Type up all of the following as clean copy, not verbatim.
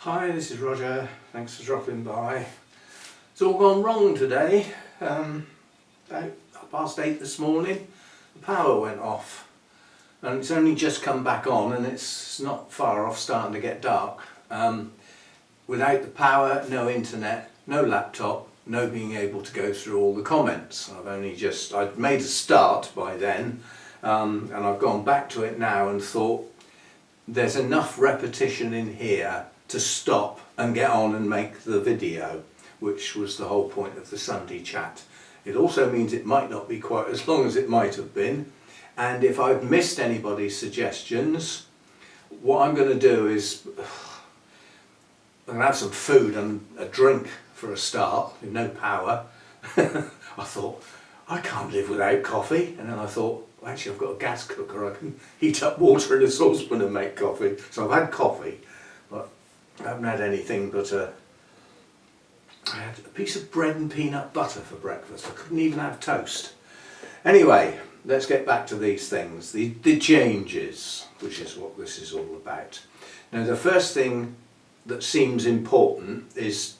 Hi, this is Roger. Thanks for dropping by. It's all gone wrong today. About 8:30 this morning, the power went off, and it's only just come back on, and it's not far off starting to get dark. Without the power, no internet, no laptop, no being able to go through all the comments. I'd made a start by then, and I've gone back to it now and thought there's enough repetition in here to stop and get on and make the video, which was the whole point of the Sunday chat. It also means it might not be quite as long as it might have been, and if I've missed anybody's suggestions, what I'm going to do is I'm going to have some food and a drink for a start, with no power. I thought, I can't live without coffee, and then I thought, well, actually I've got a gas cooker, I can heat up water in a saucepan and make coffee. So I've had coffee, but I haven't had anything but I had a piece of bread and peanut butter for breakfast. I couldn't even have toast. Anyway, let's get back to these things, the changes, which is what this is all about. Now, the first thing that seems important is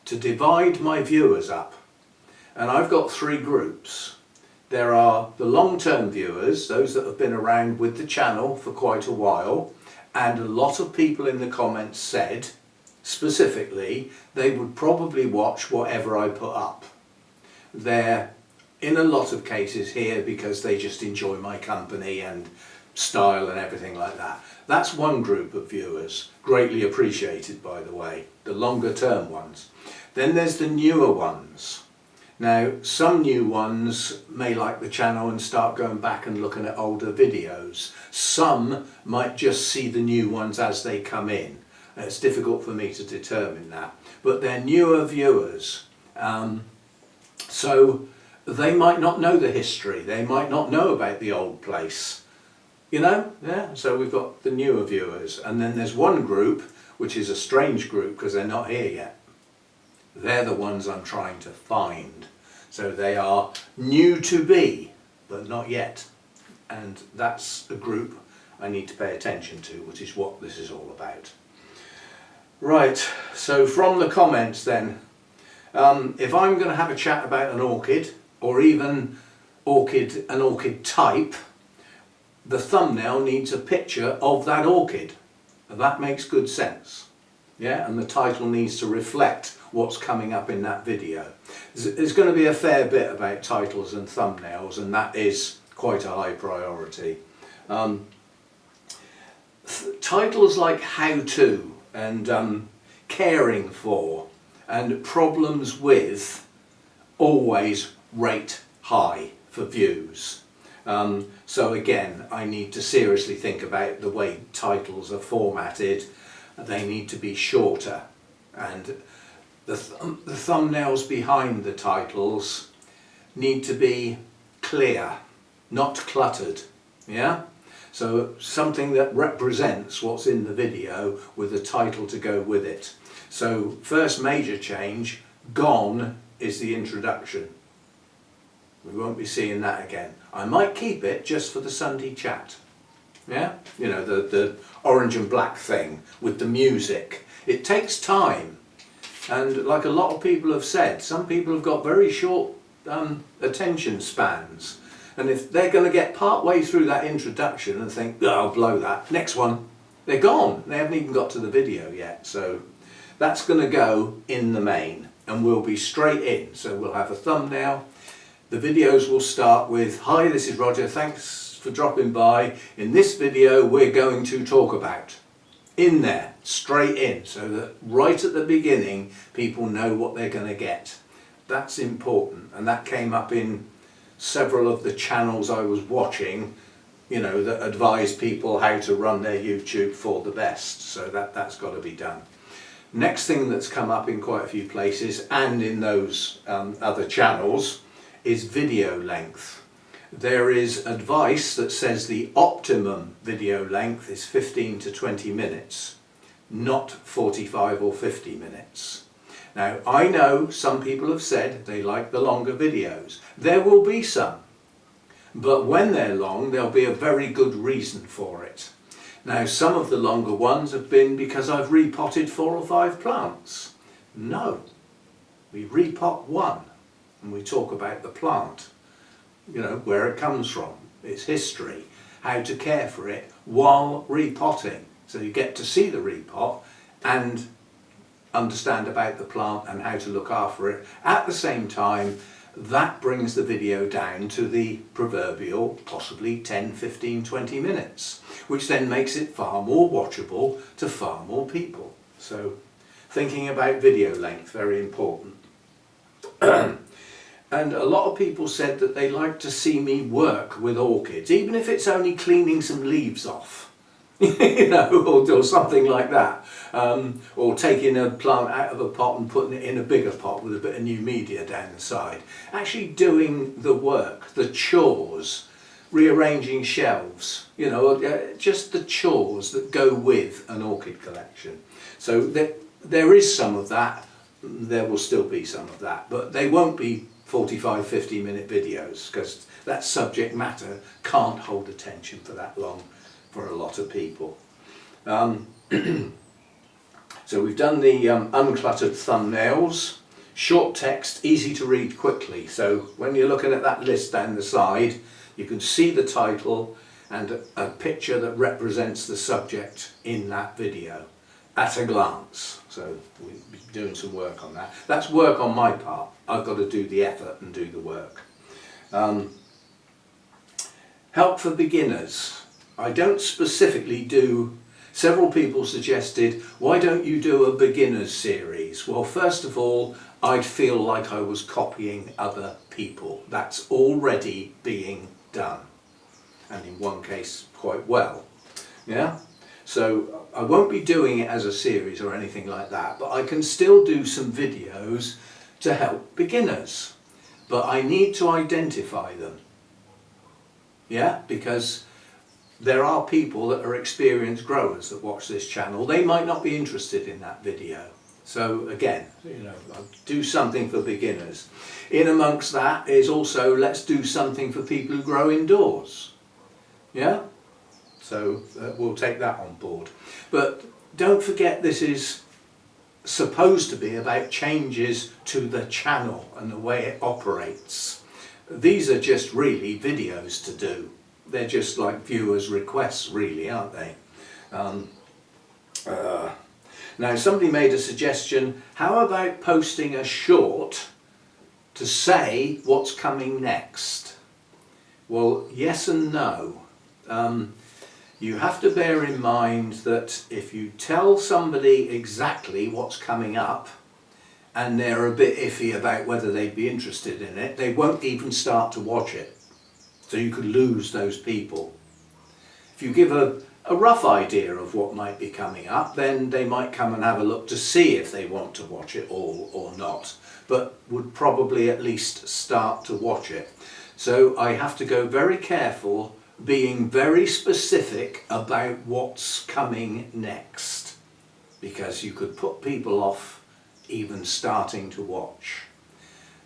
to divide my viewers up. And I've got three groups. There are the long-term viewers, those that have been around with the channel for quite a while, and a lot of people in the comments said, specifically, they would probably watch whatever I put up. They're, in a lot of cases, here because they just enjoy my company and style and everything like that. That's one group of viewers, greatly appreciated by the way, the longer term ones. Then there's the newer ones. Now, some new ones may like the channel and start going back and looking at older videos. Some might just see the new ones as they come in. It's difficult for me to determine that. But they're newer viewers. So they might not know the history. They might not know about the old place. You know? Yeah. So we've got the newer viewers. And then there's one group, which is a strange group because they're not here yet. They're the ones I'm trying to find. So they are new to be, but not yet. And that's a group I need to pay attention to, which is what this is all about. Right, so from the comments then, if I'm going to have a chat about an orchid, or even an orchid type, the thumbnail needs a picture of that orchid. And that makes good sense. Yeah, and the title needs to reflect what's coming up in that video. There's going to be a fair bit about titles and thumbnails, and that is quite a high priority. Titles like how to and caring for and problems with always rate high for views. So again, I need to seriously think about the way titles are formatted. They need to be shorter, and the thumbnails behind the titles need to be clear, not cluttered. Yeah? So something that represents what's in the video with a title to go with it. So first major change, gone is the introduction. We won't be seeing that again. I might keep it just for the Sunday chat. Yeah, you know, the orange and black thing with the music. It takes time, and like a lot of people have said, some people have got very short attention spans, and if they're going to get part way through that introduction and think, oh, I'll blow that, next one, they're gone. They haven't even got to the video yet. So that's going to go in the main, and we'll be straight in. So we'll have a thumbnail. The videos will start with, hi, this is Roger, thanks for dropping by. In this video we're going to talk about, in there, straight in, so that right at the beginning people know what they're going to get. That's important, and that came up in several of the channels I was watching, you know, that advise people how to run their YouTube for the best. So that's got to be done. Next thing that's come up in quite a few places and in those other channels is video length. There is advice that says the optimum video length is 15 to 20 minutes, not 45 or 50 minutes. Now, I know some people have said they like the longer videos. There will be some, but when they're long, there'll be a very good reason for it. Now some of the longer ones have been because I've repotted 4 or 5 plants. No, we repot one and we talk about the plant, you know, where it comes from, its history, how to care for it while repotting. So you get to see the repot and understand about the plant and how to look after it. At the same time, that brings the video down to the proverbial possibly 10, 15, 20 minutes, which then makes it far more watchable to far more people. So thinking about video length, very important. And a lot of people said that they like to see me work with orchids, even if it's only cleaning some leaves off, you know, or something like that. Or taking a plant out of a pot and putting it in a bigger pot with a bit of new media down the side. Actually doing the work, the chores, rearranging shelves, you know, just the chores that go with an orchid collection. So there is some of that, there will still be some of that, but they won't be 45, 50-minute videos, because that subject matter can't hold attention for that long for a lot of people. So we've done the uncluttered thumbnails, short text, easy to read quickly. So when you're looking at that list down the side, you can see the title and a picture that represents the subject in that video at a glance. So we'll be doing some work on that. That's work on my part. I've got to do the effort and do the work. Help for beginners. I don't specifically do, several people suggested, why don't you do a beginners series? Well, first of all, I'd feel like I was copying other people. That's already being done, and in one case quite well. Yeah? So I won't be doing it as a series or anything like that, but I can still do some videos to help beginners. But I need to identify them. Yeah? Because there are people that are experienced growers that watch this channel. They might not be interested in that video. So again, you know, I'll do something for beginners. In amongst that is also, let's do something for people who grow indoors. Yeah? So we'll take that on board. But don't forget, this is supposed to be about changes to the channel and the way it operates. These are just really videos to do. They're just like viewers' requests, really, aren't they? Now somebody made a suggestion, how about posting a short to say what's coming next? Well, yes and no. You have to bear in mind that if you tell somebody exactly what's coming up and they're a bit iffy about whether they'd be interested in it, they won't even start to watch it. So you could lose those people. If you give a rough idea of what might be coming up, then they might come and have a look to see if they want to watch it all or not, but would probably at least start to watch it. So I have to go very careful, being very specific about what's coming next, because you could put people off even starting to watch.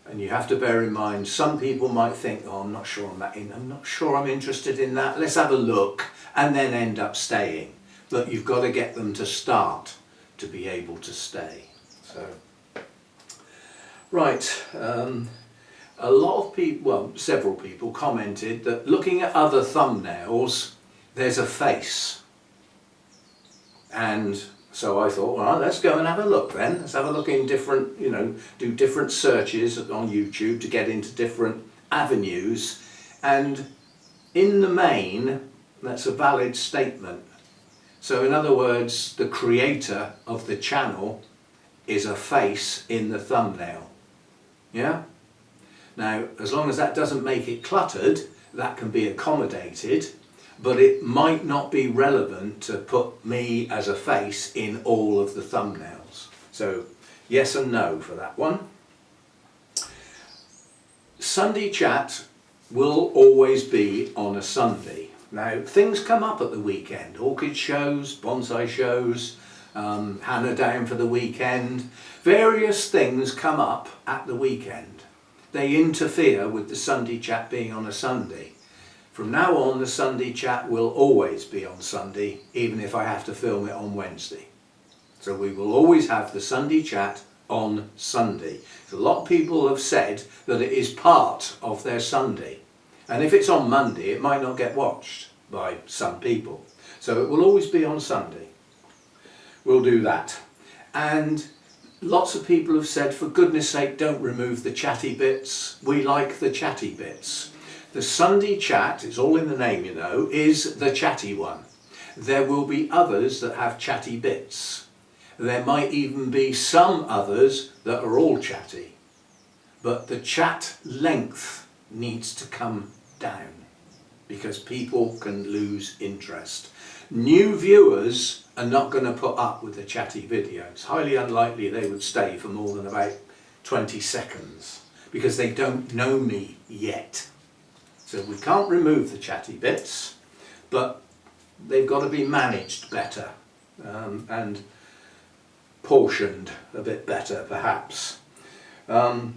And you have to bear in mind, some people might think, oh, I'm not sure I'm interested in that, let's have a look, and then end up staying. But you've got to get them to start to be able to stay. So, right, a lot of people, well, several people commented that looking at other thumbnails, there's a face. And so I thought, well, let's go and have a look then. Let's have a look in different, you know, do different searches on YouTube to get into different avenues. And in the main, that's a valid statement. So in other words, the creator of the channel is a face in the thumbnail. Yeah? Now, as long as that doesn't make it cluttered, that can be accommodated. But it might not be relevant to put me as a face in all of the thumbnails. So yes and no for that one. Sunday chat will always be on a Sunday. Now things come up at the weekend, orchid shows, bonsai shows, Hannah down for the weekend. Various things come up at the weekend. They interfere with the Sunday chat being on a Sunday. From now on, the Sunday chat will always be on Sunday, even if I have to film it on Wednesday. So we will always have the Sunday chat on Sunday. So a lot of people have said that it is part of their Sunday. And if it's on Monday, it might not get watched by some people. So it will always be on Sunday. We'll do that. And lots of people have said, for goodness sake, don't remove the chatty bits. We like the chatty bits. The Sunday chat, it's all in the name, you know, is the chatty one. There will be others that have chatty bits. There might even be some others that are all chatty. But the chat length needs to come down because people can lose interest. New viewers are not going to put up with the chatty videos. Highly unlikely they would stay for more than about 20 seconds because they don't know me yet. So we can't remove the chatty bits, but they've got to be managed better and portioned a bit better perhaps. The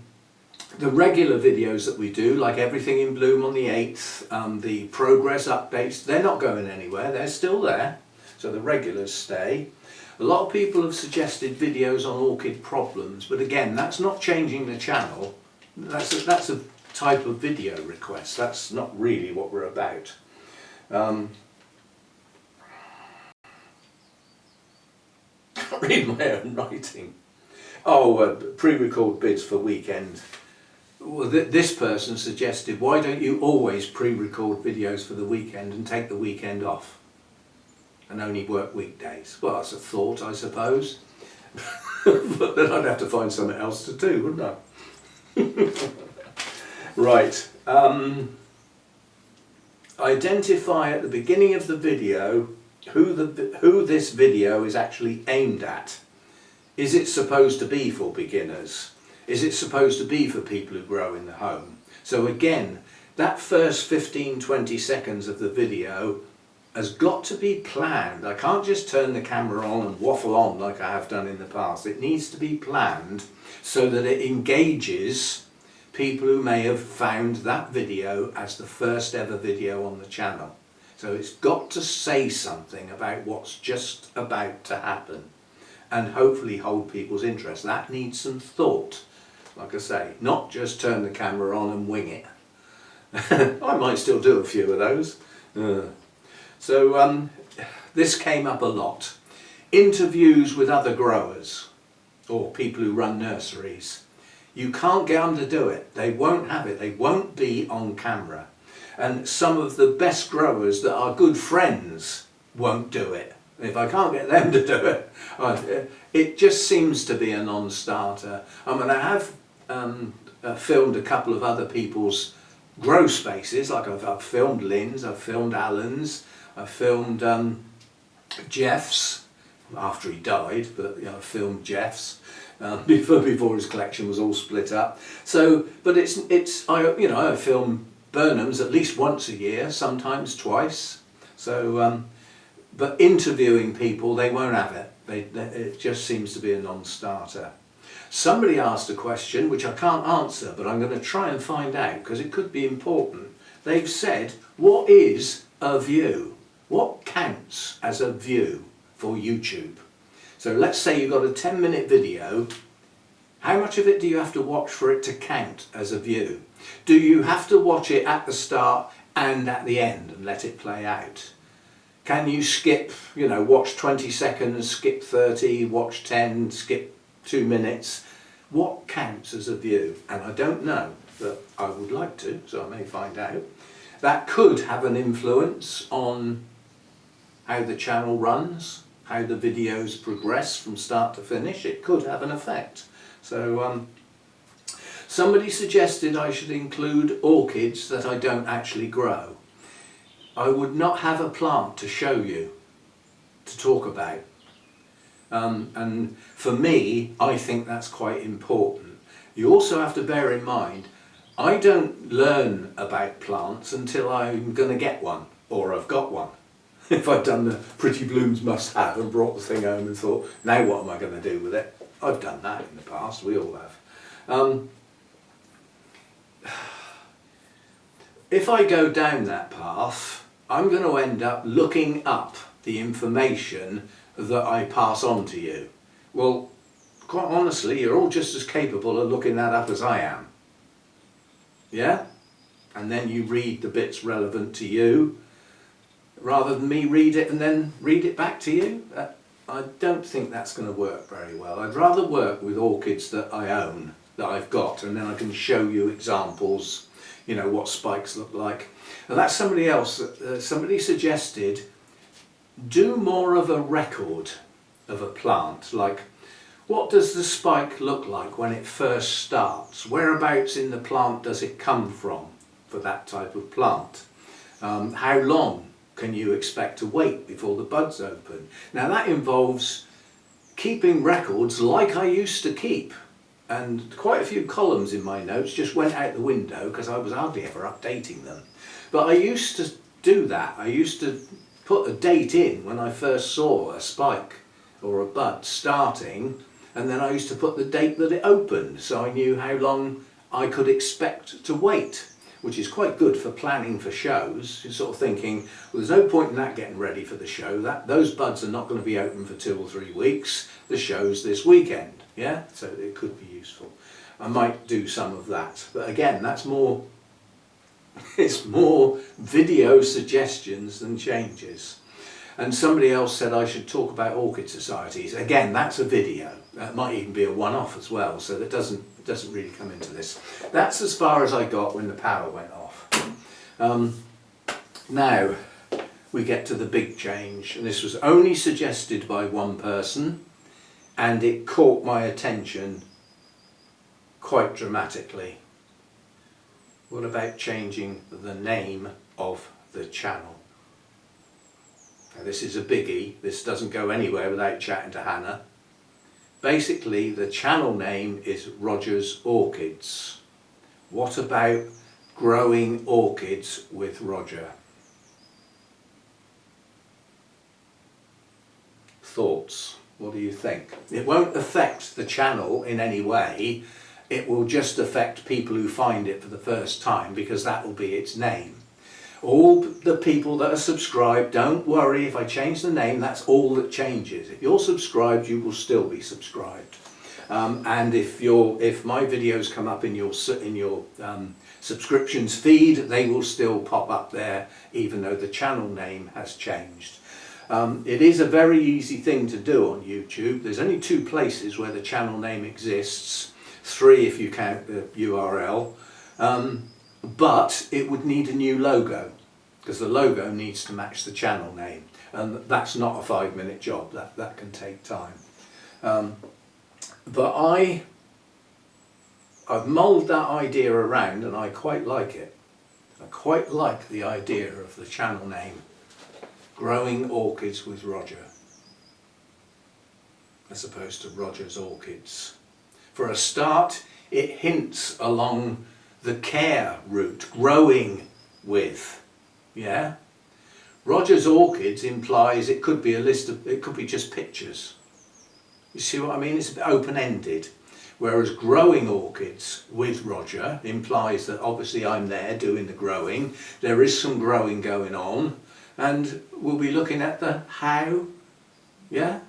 regular videos that we do, like Everything in Bloom on the 8th, the progress updates, they're not going anywhere, they're still there. So the regulars stay. A lot of people have suggested videos on orchid problems, but again, that's not changing the channel. That's a type of video request. That's not really what we're about. Can't read my own writing. Oh, pre-record bids for weekend. Well, this person suggested, why don't you always pre-record videos for the weekend and take the weekend off and only work weekdays? Well, that's a thought, I suppose. But then I'd have to find something else to do, wouldn't I? Right. Identify at the beginning of the video who this video is actually aimed at. Is it supposed to be for beginners? Is it supposed to be for people who grow in the home? So again, that first 15-20 seconds of the video has got to be planned. I can't just turn the camera on and waffle on like I have done in the past. It needs to be planned so that it engages people who may have found that video as the first ever video on the channel. So it's got to say something about what's just about to happen and hopefully hold people's interest. That needs some thought, like I say, not just turn the camera on and wing it. I might still do a few of those. So this came up a lot. Interviews with other growers or people who run nurseries. You can't get them to do it. They won't have it. They won't be on camera. And some of the best growers that are good friends won't do it. If I can't get them to do it, it just seems to be a non-starter. I mean, I have filmed a couple of other people's grow spaces, like I've filmed Lynn's, I've filmed Alan's, I've filmed Jeff's, after he died, but you know, I filmed Jeff's before his collection was all split up. So, but I film Burnham's at least once a year, sometimes twice. So, but interviewing people, they won't have it. It just seems to be a non-starter. Somebody asked a question which I can't answer, but I'm going to try and find out because it could be important. They've said, what is a view? What counts as a view for YouTube? So let's say you've got a 10-minute video. How much of it do you have to watch for it to count as a view? Do you have to watch it at the start and at the end and let it play out? Can you skip, watch 20 seconds, skip 30, watch 10, skip 2 minutes? What counts as a view? And I don't know, but I would like to, so I may find out. That could have an influence on how the channel runs, how the videos progress from start to finish. It could have an effect. So somebody suggested I should include orchids that I don't actually grow. I would not have a plant to show you, to talk about. And for me, I think that's quite important. You also have to bear in mind, I don't learn about plants until I'm going to get one, or I've got one. If I'd done the Pretty Blooms Must Have and brought the thing home and thought, now what am I going to do with it? I've done that in the past, we all have. if I go down that path, I'm going to end up looking up the information that I pass on to you. Well, quite honestly, you're all just as capable of looking that up as I am. Yeah? And then you read the bits relevant to you, rather than me read it and then read it back to you. I don't think that's going to work very well. I'd rather work with orchids that I own, that I've got, and then I can show you examples, you know, what spikes look like. And that's somebody else, somebody suggested, do more of a record of a plant, like what does the spike look like when it first starts? Whereabouts in the plant does it come from for that type of plant? How long can you expect to wait before the buds open? Now that involves keeping records like I used to keep, and quite a few columns in my notes just went out the window because I was hardly ever updating them. But I used to do that. I used to put a date in when I first saw a spike or a bud starting, and then I used to put the date that it opened, so I knew how long I could expect to wait, which is quite good for planning for shows. You're sort of thinking, well, there's no point in that getting ready for the show. Those buds are not going to be open for 2 or 3 weeks. The show's this weekend, yeah? So it could be useful. I might do some of that, but again, that's more, it's more video suggestions than changes. And somebody else said I should talk about orchid societies. Again, that's a video. That might even be a one-off as well, so that doesn't really come into this. That's as far as I got when the power went off. Now we get to the big change, and this was only suggested by one person, and it caught my attention quite dramatically. What about changing the name of the channel? Now, this is a biggie. This doesn't go anywhere without chatting to Hannah. Basically, the channel name is Roger's Orchids. What about growing orchids with Roger? Thoughts? What do you think? It won't affect the channel in any way. It will just affect people who find it for the first time, because that will be its name. All the people that are subscribed, don't worry, if I change the name, that's all that changes. If you're subscribed, you will still be subscribed. And if my videos come up in your subscriptions feed, they will still pop up there, even though the channel name has changed. It is a very easy thing to do on YouTube. There's only 2 places where the channel name exists, 3 if you count the URL. But it would need a new logo, because the logo needs to match the channel name, and that's not a 5-minute job. That can take time. But I've mulled that idea around, and I quite like it. I quite like the idea of the channel name, Growing Orchids with Roger, as opposed to Roger's Orchids. For a start, it hints along the care route, growing with, yeah? Roger's Orchids implies it could be it could be just pictures. You see what I mean? It's a bit open-ended. Whereas growing orchids with Roger implies that obviously I'm there doing the growing. There is some growing going on, and we'll be looking at the how, yeah?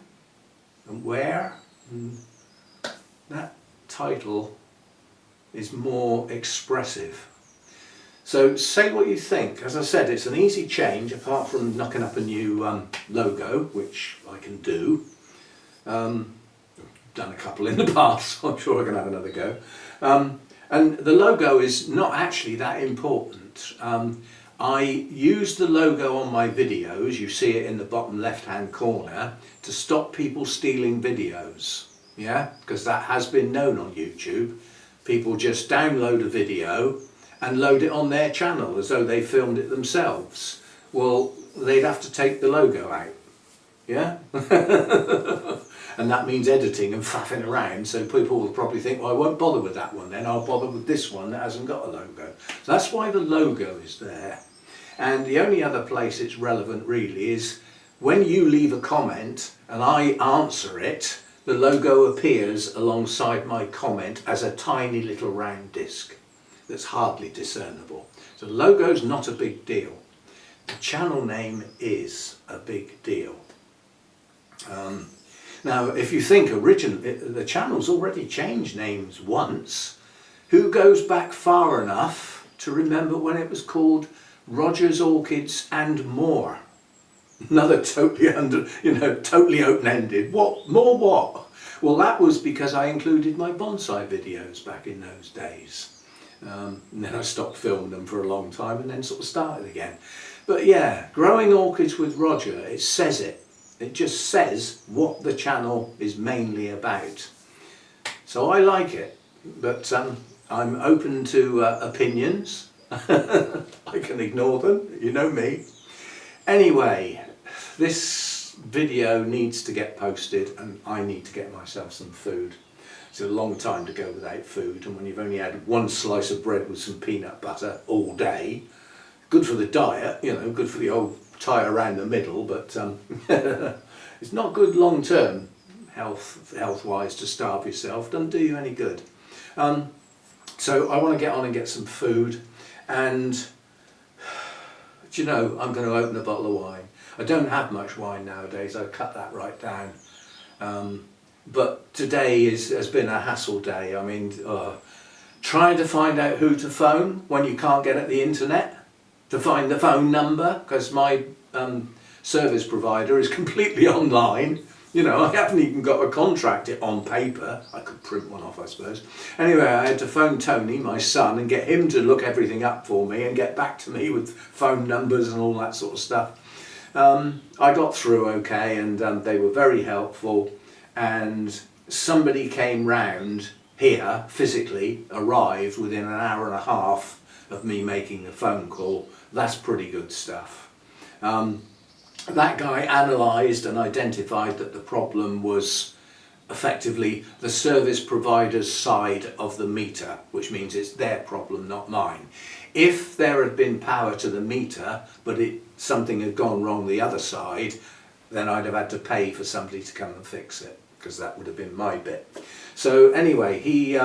And where. And that title is more expressive. So say what you think. As I said, it's an easy change, apart from knocking up a new logo, which I can do. Done a couple in the past, so I'm sure I can have another go. And the logo is not actually that important. I use the logo on my videos, you see it in the bottom left hand corner, to stop people stealing videos. Yeah, because that has been known on YouTube. People just download a video and load it on their channel as though they filmed it themselves. Well, they'd have to take the logo out, yeah? And that means editing and faffing around, so people will probably think, well, I won't bother with that one then, I'll bother with this one that hasn't got a logo. So that's why the logo is there. And the only other place it's relevant really is when you leave a comment and I answer it, the logo appears alongside my comment as a tiny little round disc. that's hardly discernible. So the logo's not a big deal. The channel name is a big deal. Now, if you think originally, the channel's already changed names once. Who goes back far enough to remember when it was called Roger's Orchids and More? Another totally totally open-ended. What? More what? Well, that was because I included my bonsai videos back in those days. And then I stopped filming them for a long time and then sort of started again. But yeah, growing orchids with Roger, it says it. It just says what the channel is mainly about. So I like it, but I'm open to opinions. I can ignore them, you know me. Anyway, this video needs to get posted and I need to get myself some food. It's a long time to go without food, and when you've only had one slice of bread with some peanut butter all day, good for the diet, good for the old tie around the middle, but it's not good long term health-wise to starve yourself. Doesn't do you any good. So I want to get on and get some food, and do you know, I'm going to open a bottle of wine. I don't have much wine nowadays, I cut that right down. But today has been a hassle day. I mean, trying to find out who to phone when you can't get at the internet to find the phone number, because my service provider is completely online. I haven't even got a contract on paper. I could print one off, I suppose. Anyway, I had to phone Tony, my son, and get him to look everything up for me and get back to me with phone numbers and all that sort of stuff. I got through okay, and they were very helpful, and somebody came round here, physically arrived within an hour and a half of me making the phone call. That's pretty good stuff. That guy analysed and identified that the problem was effectively the service provider's side of the meter, which means it's their problem, not mine. If there had been power to the meter, but something had gone wrong the other side, then I'd have had to pay for somebody to come and fix it, because that would have been my bit. So anyway, he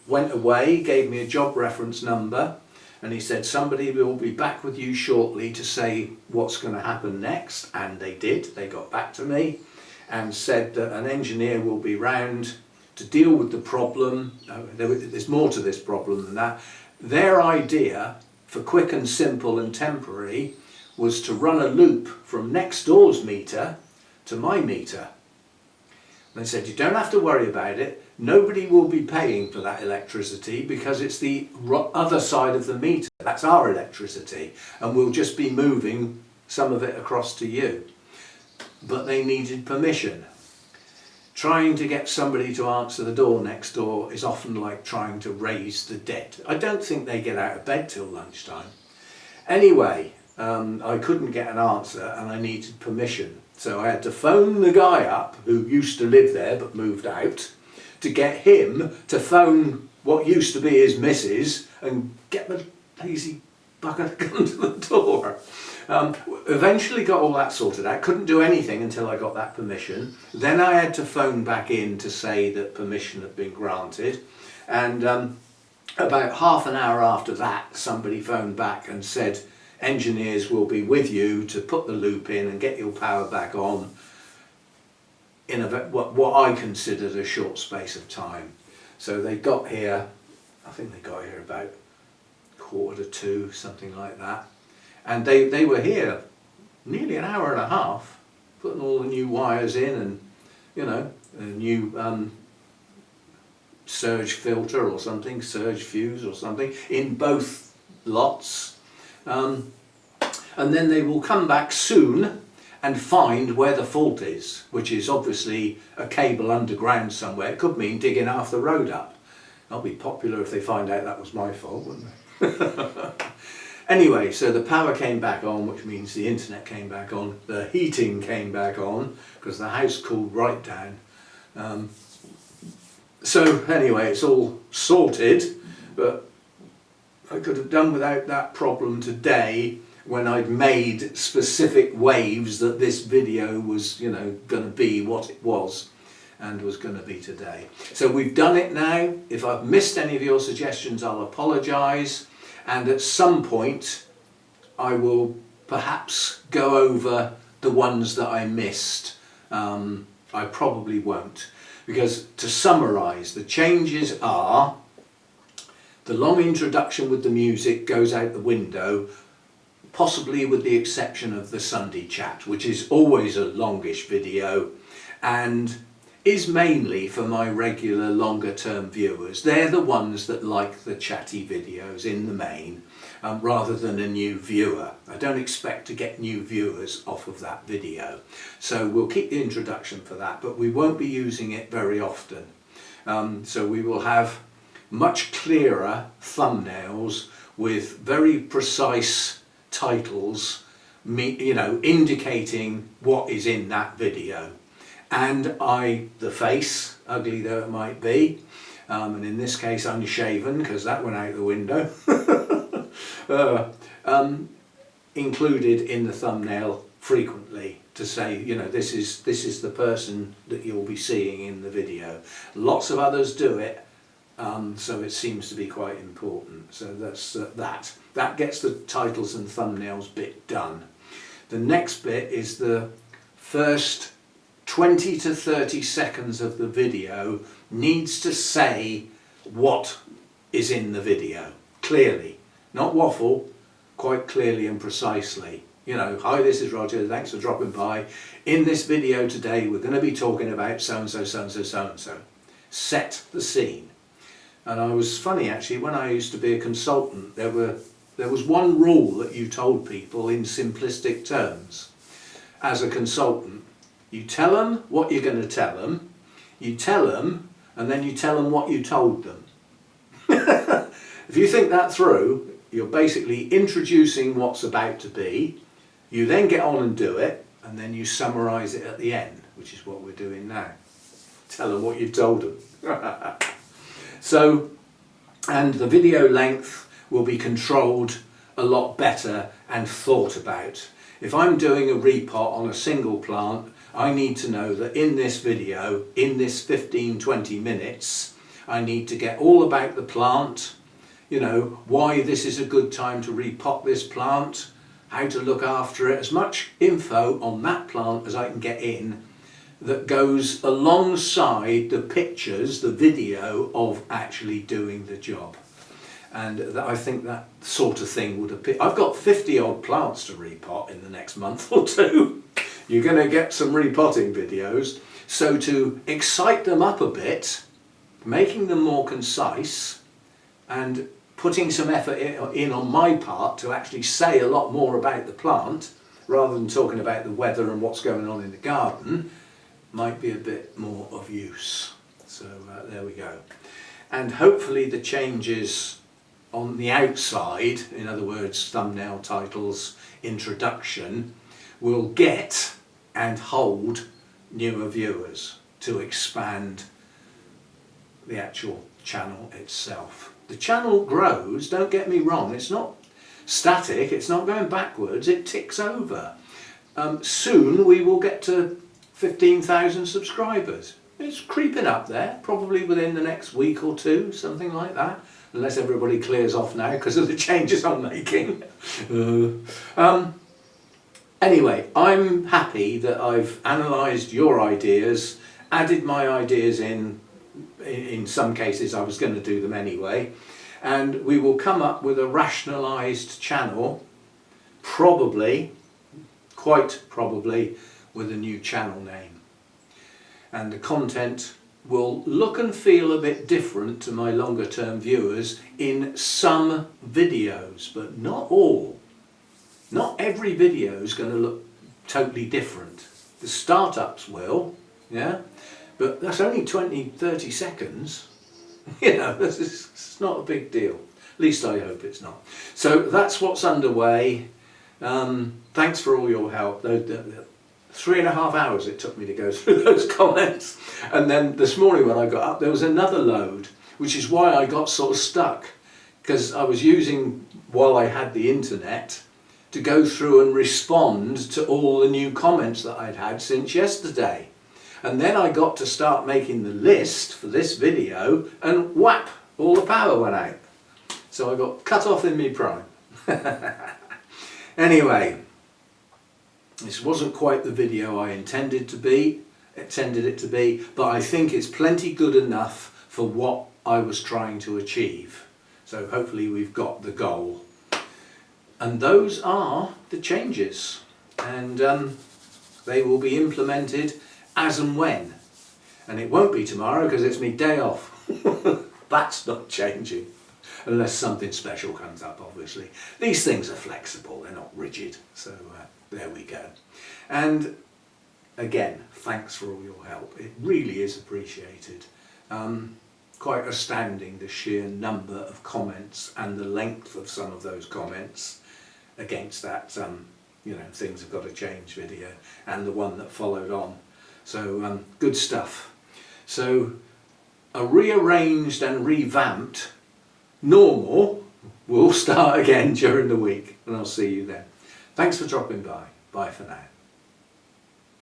went away, gave me a job reference number, and he said somebody will be back with you shortly to say what's going to happen next, and they did. They got back to me and said that an engineer will be round to deal with the problem. There's more to this problem than that. Their idea, for quick and simple and temporary, was to run a loop from next door's meter to my meter. And they said, you don't have to worry about it. Nobody will be paying for that electricity because it's the other side of the meter. That's our electricity, and we'll just be moving some of it across to you. But they needed permission. Trying to get somebody to answer the door next door is often like trying to raise the dead. I don't think they get out of bed till lunchtime. Anyway, I couldn't get an answer and I needed permission. So I had to phone the guy up who used to live there but moved out, to get him to phone what used to be his missus and get the lazy bugger to come to the door. Eventually got all that sorted out. Couldn't do anything until I got that permission. Then I had to phone back in to say that permission had been granted, and about half an hour after that somebody phoned back and said engineers will be with you to put the loop in and get your power back on in what I considered a short space of time. So they got here, I think they got here about 1:45, something like that. And they were here nearly an hour and a half, putting all the new wires in, and a new surge filter or something, surge fuse or something, in both lots. And then they will come back soon and find where the fault is, which is obviously a cable underground somewhere. It could mean digging half the road up. I'll be popular if they find out that was my fault, wouldn't they? Anyway, so the power came back on, which means the internet came back on, the heating came back on, because the house cooled right down. So anyway, it's all sorted, but I could have done without that problem today when I'd made specific waves that this video was, going to be what it was. and was going to be today. So we've done it now. If I've missed any of your suggestions, I'll apologise, and at some point I will perhaps go over the ones that I missed. I probably won't, because to summarise, the changes are: the long introduction with the music goes out the window, possibly with the exception of the Sunday chat, which is always a longish video and is mainly for my regular longer term viewers. They're the ones that like the chatty videos in the main, rather than a new viewer. I don't expect to get new viewers off of that video. So we'll keep the introduction for that, but we won't be using it very often. So we will have much clearer thumbnails with very precise titles, indicating what is in that video. And the face, ugly though it might be, and in this case unshaven because that went out the window, included in the thumbnail frequently to say, this is the person that you'll be seeing in the video. Lots of others do it, so it seems to be quite important. So that's that gets the titles and thumbnails bit done. The next bit is the first 20 to 30 seconds of the video needs to say what is in the video clearly, not waffle, quite clearly and precisely. Hi, this is Roger, thanks for dropping by. In this video today we're going to be talking about so and so, so and so, so and so. Set the scene. And I was funny actually, when I used to be a consultant, there was one rule that you told people in simplistic terms. As a consultant, you tell them what you're going to tell them, you tell them, and then you tell them what you told them. If you think that through, you're basically introducing what's about to be, you then get on and do it, and then you summarise it at the end, which is what we're doing now. Tell them what you told them. So, and the video length will be controlled a lot better and thought about. If I'm doing a repot on a single plant, I need to know that in this video, in this 15-20 minutes, I need to get all about the plant, why this is a good time to repot this plant, how to look after it, as much info on that plant as I can get in that goes alongside the pictures, the video of actually doing the job. And I think that sort of thing would appear. I've got 50 odd plants to repot in the next month or two. You're going to get some repotting videos. So to excite them up a bit, making them more concise and putting some effort in on my part to actually say a lot more about the plant rather than talking about the weather and what's going on in the garden might be a bit more of use. So there we go. And hopefully the changes on the outside, in other words thumbnail, titles, introduction, will get and hold newer viewers to expand the actual channel itself. The channel grows, don't get me wrong, it's not static, it's not going backwards, it ticks over. Soon we will get to 15,000 subscribers. It's creeping up there, probably within the next week or two, something like that, unless everybody clears off now because of the changes I'm making. Anyway, I'm happy that I've analysed your ideas, added my ideas in some cases I was going to do them anyway, and we will come up with a rationalised channel, probably, quite probably, with a new channel name. And the content will look and feel a bit different to my longer term viewers in some videos, but not all. Not every video is going to look totally different. The startups will, yeah, but that's only 20-30 seconds. It's not a big deal. At least I hope it's not. So that's what's underway. Thanks for all your help. 3.5 hours it took me to go through those comments, and then this morning when I got up there was another load, which is why I got sort of stuck, because I was using, while I had the internet, to go through and respond to all the new comments that I'd had since yesterday. And then I got to start making the list for this video, and whap, all the power went out. So I got cut off in me prime. Anyway, this wasn't quite the video I intended it to be, but I think it's plenty good enough for what I was trying to achieve. So hopefully we've got the goal. And those are the changes, and they will be implemented as and when. And it won't be tomorrow because it's my day off. That's not changing. Unless something special comes up, obviously. These things are flexible, they're not rigid. So there we go. And again, thanks for all your help. It really is appreciated. Quite astounding, the sheer number of comments and the length of some of those comments against that, you know, things have got to change video, and the one that followed on. So good stuff. So a rearranged and revamped normal will start again during the week, and I'll see you then. Thanks for dropping by. Bye for now.